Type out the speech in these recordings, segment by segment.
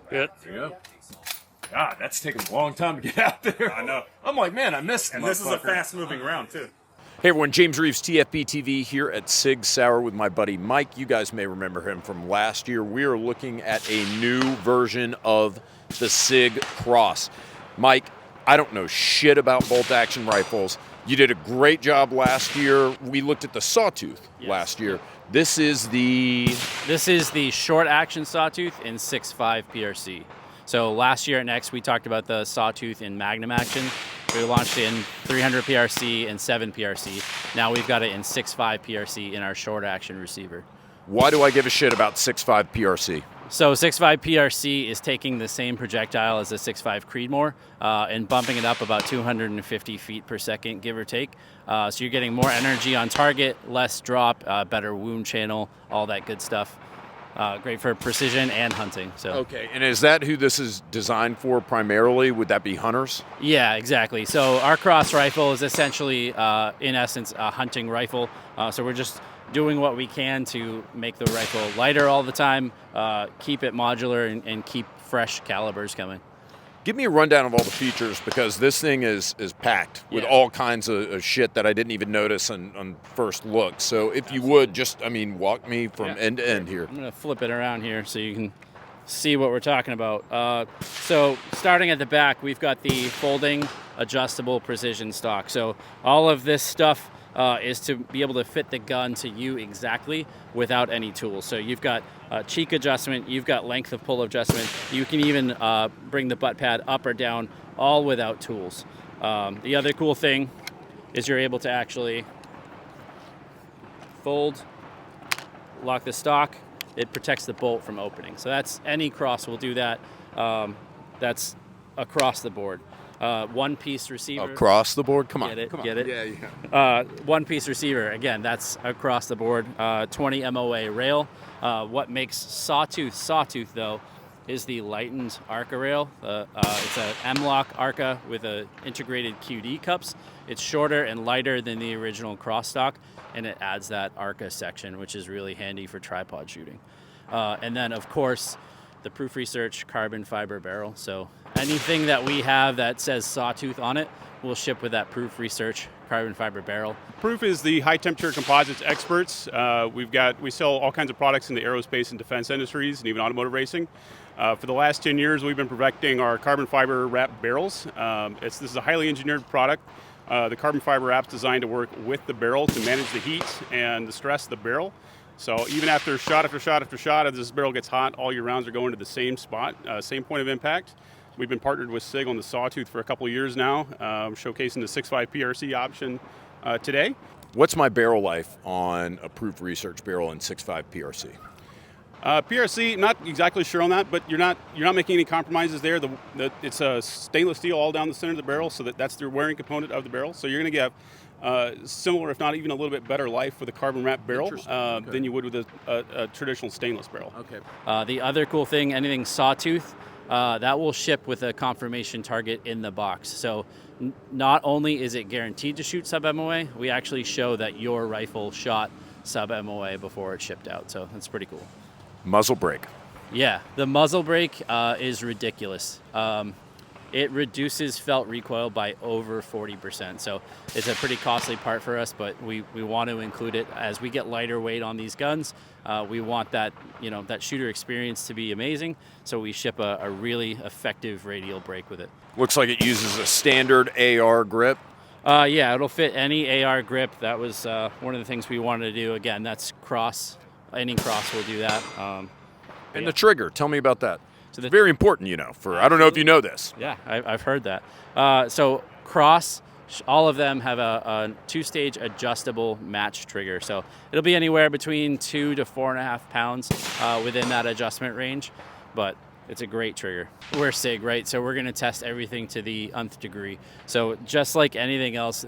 Good. Yeah. God, that's taking a long time to get out there. I know. I'm like, man, I missed. And this is a fast-moving round too. Hey everyone, James Reeves, TFBTV here at Sig Sauer with my buddy Mike. You guys may remember him from last year. We are looking at a new version of the Sig Cross. Mike, I don't know shit about bolt-action rifles. You did a great job last year. We looked at the Sawtooth last year. This is the short-action Sawtooth in 6.5 PRC. So last year at Next, we talked about the Sawtooth in Magnum action. We launched it in 300 PRC and 7 PRC. Now we've got it in 6.5 PRC in our short-action receiver. Why do I give a shit about 6.5 PRC? So 6.5 PRC is taking the same projectile as the 6.5 Creedmoor and bumping it up about 250 feet per second, give or take. So you're getting more energy on target, less drop, better wound channel, all that good stuff. Great for precision and hunting. So. Okay, and is that who this is designed for primarily? Would that be hunters? Yeah, exactly. So our Cross rifle is essentially, in essence, a hunting rifle. So we're just doing what we can to make the rifle lighter all the time, keep it modular, and keep fresh calibers coming. Give me a rundown of all the features, because this thing is packed with all kinds of shit that I didn't even notice on first look. So if you would, just, walk me from end to end here. I'm going to flip it around here so you can see what we're talking about. So starting at the back, we've got the folding adjustable precision stock. So all of this stuff is to be able to fit the gun to you exactly without any tools. So you've got cheek adjustment, you've got length of pull adjustment, you can even bring the butt pad up or down, all without tools. The other cool thing is you're able to actually fold, lock the stock. It protects the bolt from opening. So that's, any Cross will do that. That's across the board. One-piece receiver. Across the board? Come on. Get it? Come on. Get it? Yeah. One-piece receiver. Again, that's across the board. 20 MOA rail. What makes Sawtooth, though, is the lightened ARCA rail. It's a M-lock ARCA with a integrated QD cups. It's shorter and lighter than the original Cross stock, and it adds that ARCA section, which is really handy for tripod shooting. And then, of course, the Proof Research carbon fiber barrel. So anything that we have that says Sawtooth on it, we'll ship with that Proof Research carbon fiber barrel. Proof is the high temperature composites experts. We sell all kinds of products in the aerospace and defense industries and even automotive racing. For the last 10 years, we've been perfecting our carbon fiber wrap barrels. This is a highly engineered product. The carbon fiber wrap's designed to work with the barrel to manage the heat and the stress of the barrel. So even after shot after shot after shot, as this barrel gets hot, all your rounds are going to the same spot, same point of impact. We've been partnered with Sig on the Sawtooth for a couple of years now, showcasing the 6.5 PRC option today. What's my barrel life on a Proof Research barrel in 6.5 PRC? PRC, not exactly sure on that, but you're not making any compromises there. It's a stainless steel all down the center of the barrel, so that's the wearing component of the barrel. So you're going to get similar, if not even a little bit better life with a carbon wrap barrel than you would with a traditional stainless barrel. Okay. The other cool thing, anything Sawtooth, that will ship with a confirmation target in the box. So not only is it guaranteed to shoot sub-MOA, we actually show that your rifle shot sub-MOA before it shipped out. So that's pretty cool. Muzzle brake. Yeah, the muzzle brake is ridiculous. It reduces felt recoil by over 40%. So it's a pretty costly part for us, but we want to include it. As we get lighter weight on these guns, we want that, that shooter experience to be amazing. So we ship a really effective radial brake with it. Looks like it uses a standard AR grip. Yeah, it'll fit any AR grip. That was one of the things we wanted to do. Again, that's Cross. Any Cross will do that. And the trigger, tell me about that. So it's very important, I don't know if you know this. Yeah, I've heard that. So Cross, all of them have a two-stage adjustable match trigger. So it'll be anywhere between 2 to 4.5 pounds within that adjustment range, but it's a great trigger. We're SIG, right? So we're going to test everything to the nth degree. So just like anything else,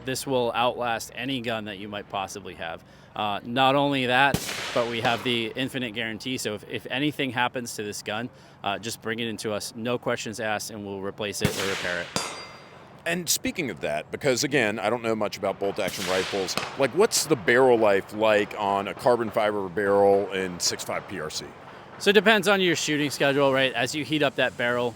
this will outlast any gun that you might possibly have. Not only that, but we have the infinite guarantee. So if anything happens to this gun, just bring it into us, no questions asked, and we'll replace it or repair it. And speaking of that, because again, I don't know much about bolt-action rifles, what's the barrel life like on a carbon fiber barrel in 6.5 PRC? So it depends on your shooting schedule, right? As you heat up that barrel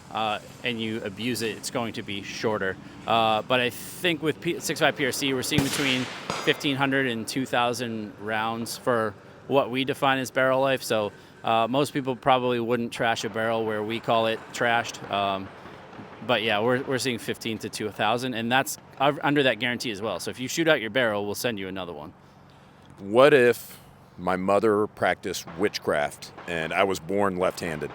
and you abuse it, it's going to be shorter. But I think with 6.5 PRC, we're seeing between 1,500 and 2,000 rounds for what we define as barrel life. So most people probably wouldn't trash a barrel where we call it trashed. But yeah, we're seeing 15 to 2,000, and that's under that guarantee as well. So if you shoot out your barrel, we'll send you another one. What if my mother practiced witchcraft and I was born left-handed?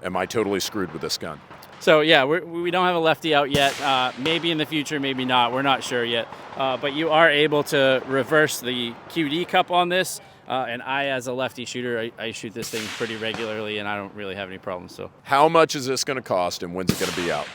Am I totally screwed with this gun? So yeah, we don't have a lefty out yet. Maybe in the future, maybe not. We're not sure yet. But you are able to reverse the QD cup on this. And I, as a lefty shooter, I shoot this thing pretty regularly, and I don't really have any problems. So how much is this going to cost, and when's it going to be out?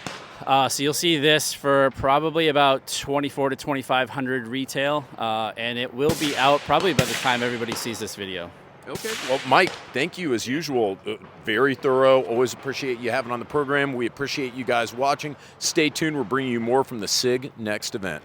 So you'll see this for probably about 2,400 to 2,500 retail, and it will be out probably by the time everybody sees this video. Okay. Well, Mike, thank you as usual. Very thorough. Always appreciate you having on the program. We appreciate you guys watching. Stay tuned. We're bringing you more from the SIG Next event.